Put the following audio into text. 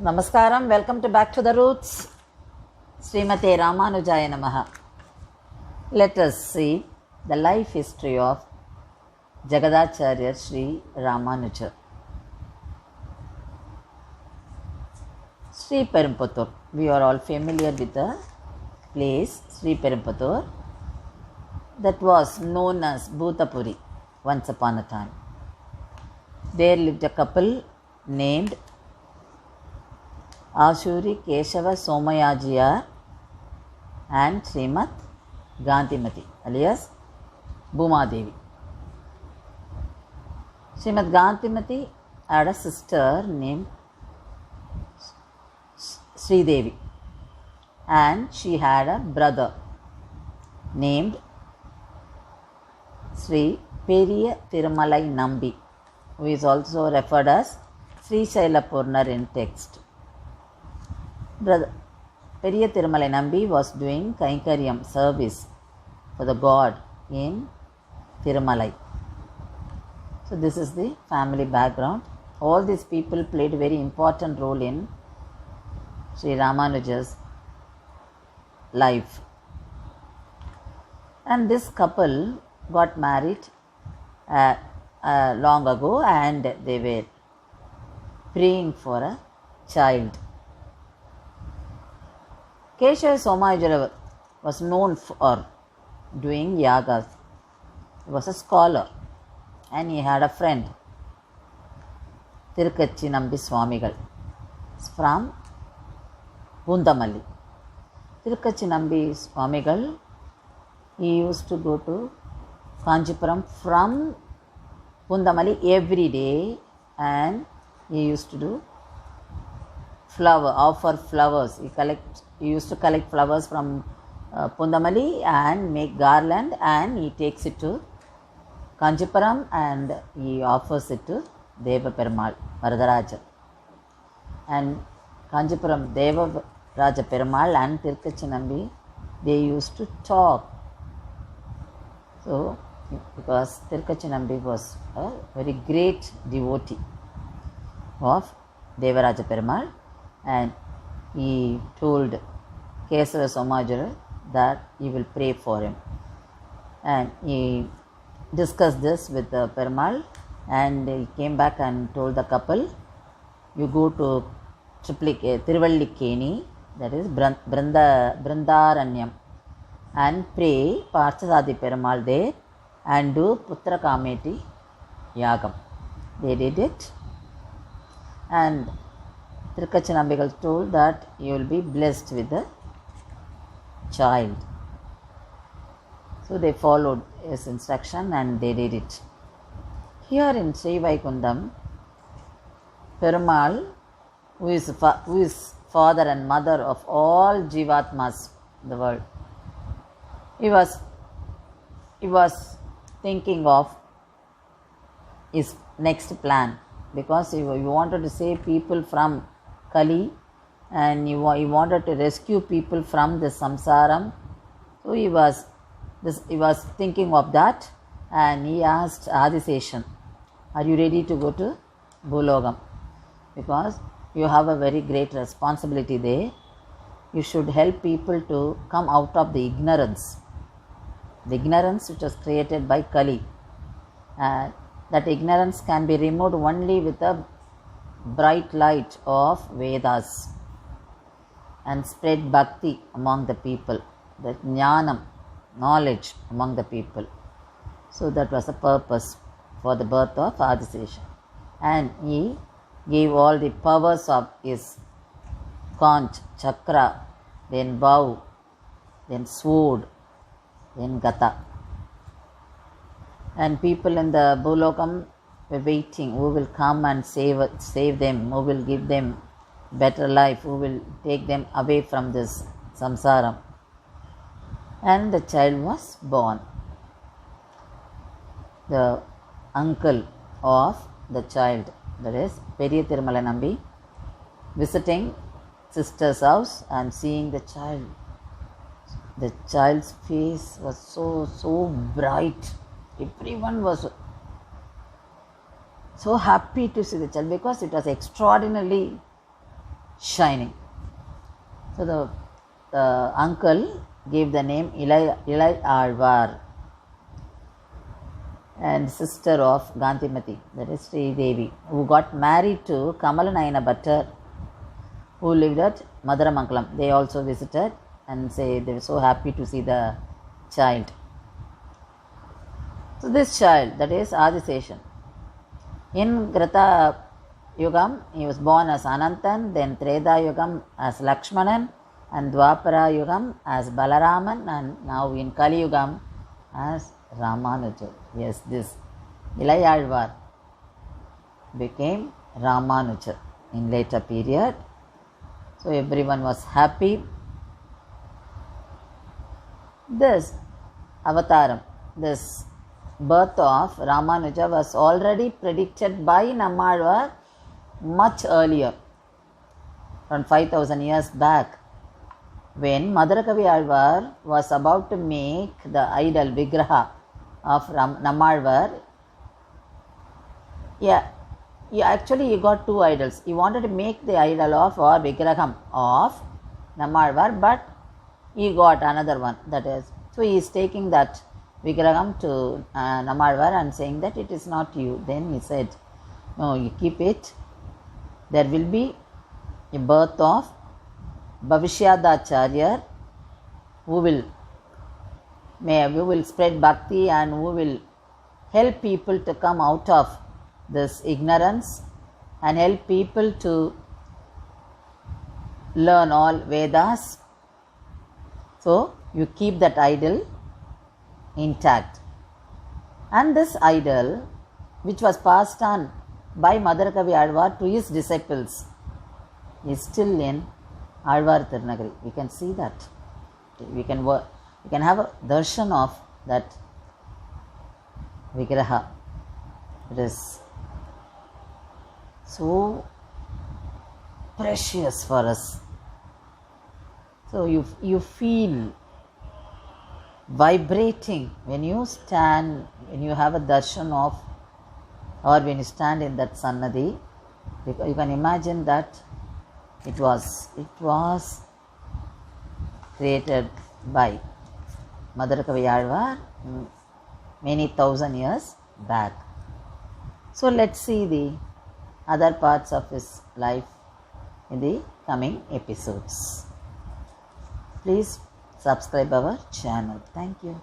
Namaskaram, welcome to Back to the Roots. Srimate Ramanujaya Namaha. Let us see the life history of Jagadacharya Sri Ramanuja. Sri Perumputur. We are all familiar with the place Sri Perumputur that was known as Bhutapuri once upon a time. There lived a couple named Ashuri Keshava Somayajiyar and Srimat Gandhimati alias Bhumadevi. Srimat Gandhimati had a sister named Sridevi and she had a brother named Sri Periya Tirumalai Nambi, who is also referred as Sri Shailapurnar in text. Brother Periya Tirumalai Nambi was doing Kainkaryam service for the god in Tirumalai. So this is the family background. All these people played a very important role in Sri Ramanuja's life. And this couple got married long ago and they were praying for a child. Keshava Somayajiyar was known for doing yagas. He was a scholar and he had a friend, Tirukkachi Nambi Swamigal, from Pundamalli. Tirukkachi Nambi Swamigal, he used to go to Kanchipuram from Pundamalli every day and he used to do offer flowers. He used to collect flowers from Pundamalli and make garland and he takes it to Kanchipuram and he offers it to Deva Perumal Varadaraja. And Kanchipuram Deva Raja Perumal and Tirukkachi Nambi, they used to talk. So, because Tirukkachi Nambi was a very great devotee of Devaraja Perumal and he told Kesava Somayajiyar that he will pray for him. And he discussed this with Perumal and he came back and told the couple, you go to Tiruvallikeni, that is Brindaranyam, and pray Parthasadi Perumal there and do Putra Kameti Yagam. They did it and Tirukkachi Nambigal told that you will be blessed with a child. So they followed his instruction and they did it. Here in Sri Vaikundam, Perumal, who is father and mother of all Jivatmas in the world, he was thinking of his next plan because he wanted to save people from Kali and he wanted to rescue people from the samsaram. So he was thinking of that and he asked Adiseshan, are you ready to go to Bhulogam? Because you have a very great responsibility there. You should help people to come out of the ignorance which was created by Kali. That ignorance can be removed only with a bright light of Vedas and spread bhakti among the people, that jnanam, knowledge among the people. So that was the purpose for the birth of Adisesha. And he gave all the powers of his conch, chakra, then bow, then sword, then gata. And people in the Bhulokam were waiting, who will come and save them, who will give them better life, who will take them away from this samsara. And the child was born. The uncle of the child, that is Periya Tirumalai Nambi, visiting sister's house and seeing the child. The child's face was so bright. Everyone was so happy to see the child because it was extraordinarily shining. So the uncle gave the name Ilai Alvar, and sister of Gandhimati, that is Sri Devi, who got married to Kamalanayana Bhattar, who lived at Maduramangalam. They also visited and say they were so happy to see the child. So this child, that is Adiseshan, in Greta Yugam, he was born as Anantan, then Treda Yugam as Lakshmanan, and Dwapara Yugam as Balaraman, and now in Kali Yugam as Ramanuja. Yes, this Ilayalvar became Ramanuja in later period. So everyone was happy. This avataram, this birth of Ramanuja was already predicted by Nammalvar much earlier, around 5000 years back, when Madurakavi Alvar was about to make the idol Vigraha of Nammalvar. He got two idols. He wanted to make the idol of or Vigraham of Nammalvar, but he got another one. That is, so he is taking that Vigraham to Nammalvar and saying that it is not you. Then he said, no, you keep it. There will be a birth of Bhavishyadacharya, who will spread bhakti and who will help people to come out of this ignorance and help people to learn all Vedas. So you keep that idol intact. And this idol, which was passed on by Madurakavi Alvar to his disciples, is still in Alvar Tirunagari. We can see that. We can have a darshan of that Vigraha. It is so precious for us. So you feel vibrating when you stand, when you have a darshan of, or when you stand in that Sannadhi. You can imagine that it was created by Madurakavi Alvar many thousand years back. So let's see the other parts of his life in the coming episodes. Please subscribe our channel. Thank you.